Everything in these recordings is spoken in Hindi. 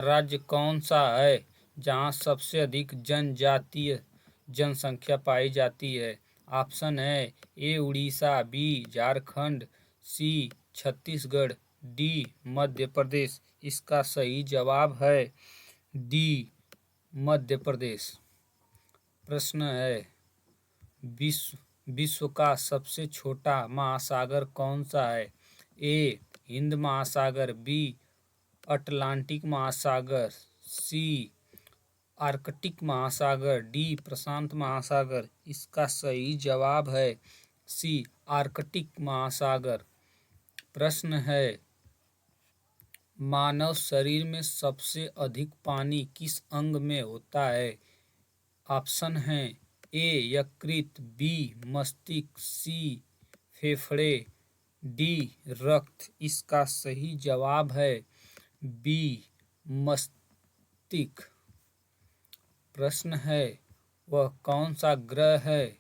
राज्य कौन सा है जहाँ सबसे अधिक जनजातीय जनसंख्या पाई जाती है? ऑप्शन है ए उड़ीसा, बी झारखंड, सी छत्तीसगढ़, डी मध्य प्रदेश। इसका सही जवाब है डी मध्य प्रदेश। प्रश्न है विश्व का सबसे छोटा महासागर कौन सा है? ए हिंद महासागर, बी अटलांटिक महासागर, सी आर्कटिक महासागर, डी प्रशांत महासागर। इसका सही जवाब है सी आर्कटिक महासागर। प्रश्न है मानव शरीर में सबसे अधिक पानी किस अंग में होता है? ऑप्शन है ए यकृत, बी मस्तिष्क, सी फेफड़े, डी रक्त। इसका सही जवाब है बी मस्तिष्क। प्रश्न है वह कौन सा ग्रह है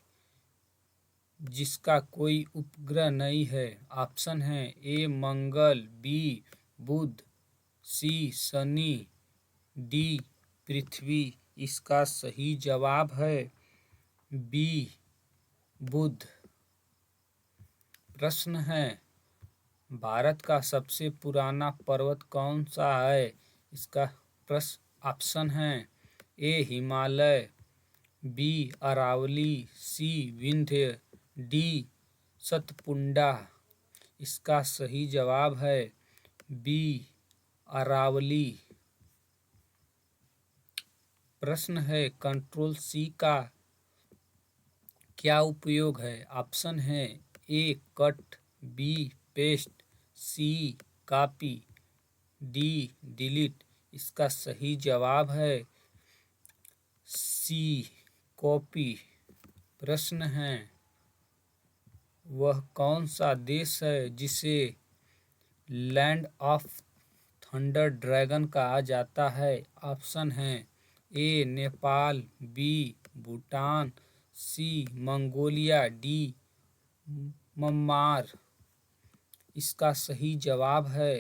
जिसका कोई उपग्रह नहीं है? ऑप्शन है ए मंगल, बी बुध, सी शनि, डी पृथ्वी। इसका सही जवाब है बी बुध। प्रश्न है भारत का सबसे पुराना पर्वत कौन सा है? इसका प्रश्न ऑप्शन है ए हिमालय, बी अरावली, सी विंध्य, डी सतपुड़ा। इसका सही जवाब है बी अरावली। प्रश्न है कंट्रोल सी का क्या उपयोग है? ऑप्शन है ए कट, बी पेस्ट, सी कॉपी, डी डिलीट। इसका सही जवाब है सी कॉपी। प्रश्न है वह कौन सा देश है जिसे लैंड ऑफ थंडर ड्रैगन कहा जाता है? ऑप्शन है ए नेपाल, बी भूटान, सी मंगोलिया, डी म्यांमार। इसका सही जवाब है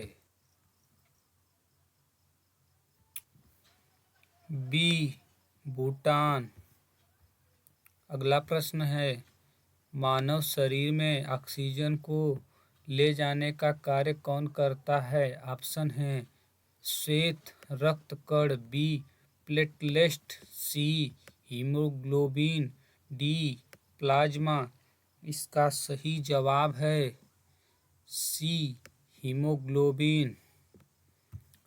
बी भूटान। अगला प्रश्न है मानव शरीर में ऑक्सीजन को ले जाने का कार्य कौन करता है? ऑप्शन है श्वेत रक्त कण, बी प्लेटलेट, सी हीमोग्लोबिन, डी प्लाज्मा। इसका सही जवाब है सी हीमोग्लोबिन।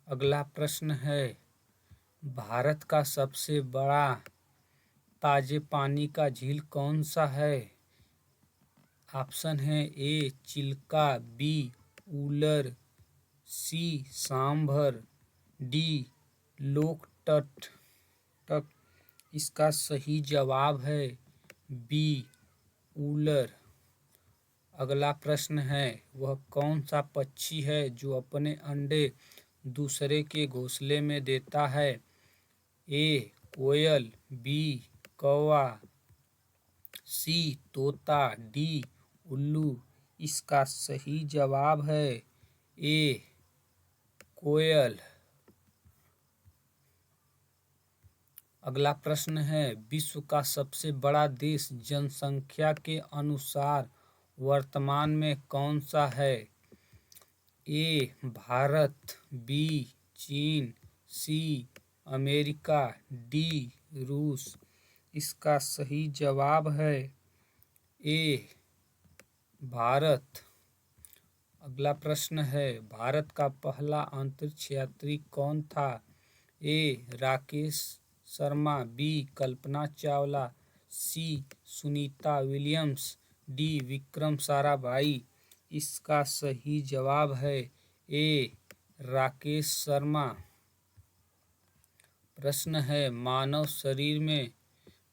अगला प्रश्न है भारत का सबसे बड़ा ताजे पानी का झील कौन सा है? ऑप्शन है ए चिल्का, बी उलर, सी सांभर, डी लोकटक। इसका सही जवाब है बी उलर। अगला प्रश्न है वह कौन सा पक्षी है जो अपने अंडे दूसरे के घोंसले में देता है? ए कोयल, बी कौवा, सी तोता, डी उल्लू। इसका सही जवाब है ए कोयल। अगला प्रश्न है विश्व का सबसे बड़ा देश जनसंख्या के अनुसार वर्तमान में कौन सा है? ए भारत, बी चीन, सी अमेरिका, डी रूस। इसका सही जवाब है ए भारत। अगला प्रश्न है भारत का पहला अंतरिक्ष यात्री कौन था? ए राकेश शर्मा, बी कल्पना चावला, सी सुनीता विलियम्स, डी विक्रम साराभाई। इसका सही जवाब है ए राकेश शर्मा। प्रश्न है मानव शरीर में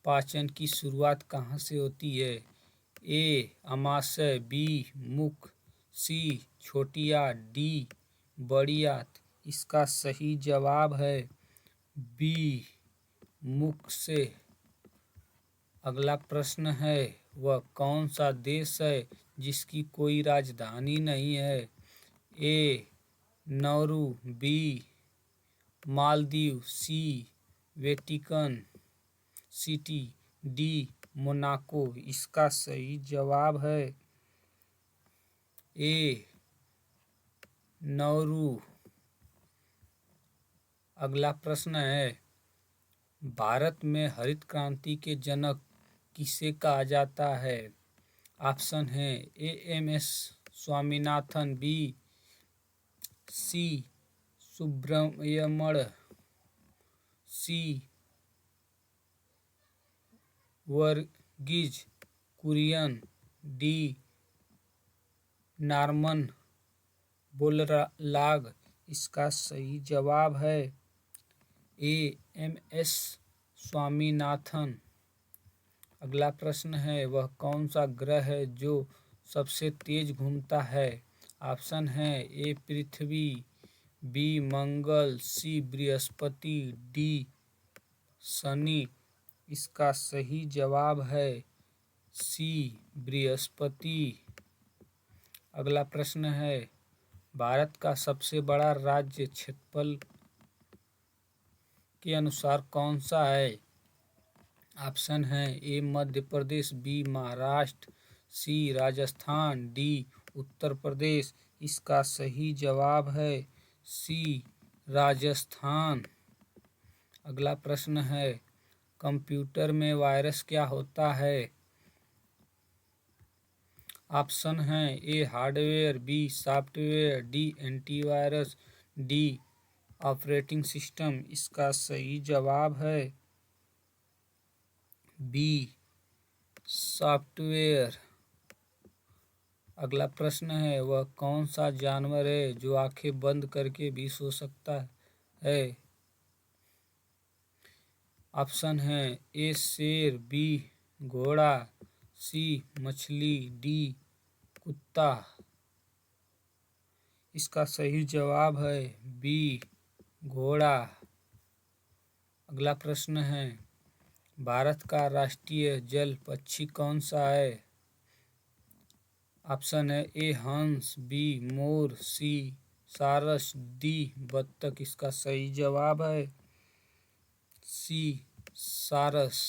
पाचन की शुरुआत कहाँ से होती है? ए अमाशय, बी मुख, सी छोटी आंत, डी बड़ी आंत। इसका सही जवाब है बी मुख से। अगला प्रश्न है वह कौन सा देश है जिसकी कोई राजधानी नहीं है? ए नौरू, बी मालदीव, सी वेटिकन सिटी, डी मोनाको। इसका सही जवाब है ए नौरू। अगला प्रश्न है, भारत में हरित क्रांति के जनक किसे कहा जाता है? ऑप्शन है A M S Swaminathan, B C Subramaniam, C Verghese Kurien, D Norman Borlaug. इसका सही जवाब है ए एम एस स्वामीनाथन। अगला प्रश्न है, वह कौन सा ग्रह है जो सबसे तेज घूमता है? ऑप्शन है ए पृथ्वी, बी मंगल, सी बृहस्पति, डी शनि। इसका सही जवाब है सी बृहस्पति। अगला प्रश्न है, भारत का सबसे बड़ा राज्य क्षेत्रफल के अनुसार कौन सा है? ऑप्शन है ए मध्य प्रदेश, बी महाराष्ट्र, सी राजस्थान, डी उत्तर प्रदेश। इसका सही जवाब है सी राजस्थान। अगला प्रश्न है, कंप्यूटर में वायरस क्या होता है? ऑप्शन है A hardware, B software, D antivirus, D operating system. इसका सही जवाब है बी सॉफ्टवेयर। अगला प्रश्न है, वह कौन सा जानवर है जो आंखें बंद करके भी सो सकता है? ऑप्शन है ए शेर, बी घोड़ा, सी मछली, डी कुत्ता। इसका सही जवाब है बी घोड़ा। अगला प्रश्न है, भारत का राष्ट्रीय जल पक्षी कौन सा है? ऑप्शन है ए हंस, बी मोर, सी सारस, डी बत्तख। इसका सही जवाब है सी सारस।